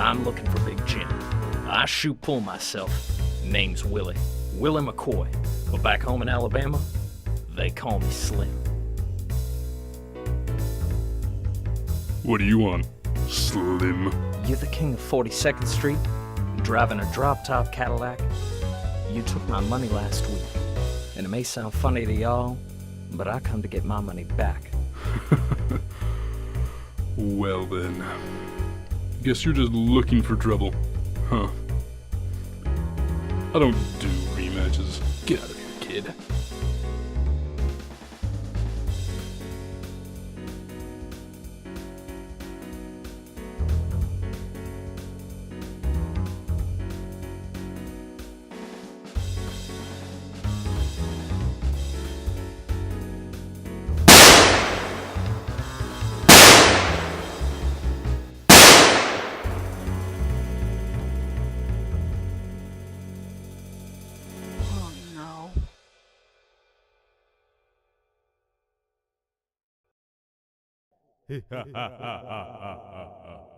I'm looking for Big Jim. I shoot pull myself. Name's Willie McCoy. But back home in Alabama, they call me Slim. What do you want, Slim? You're the king of 42nd Street, driving a drop-top Cadillac. You took my money last week, and it may sound funny to y'all, but I come to get my money back. Well then, guess you're just looking for trouble, huh? I don't do rematches. Get out of here, kid. Ha ha ha ha ha ha.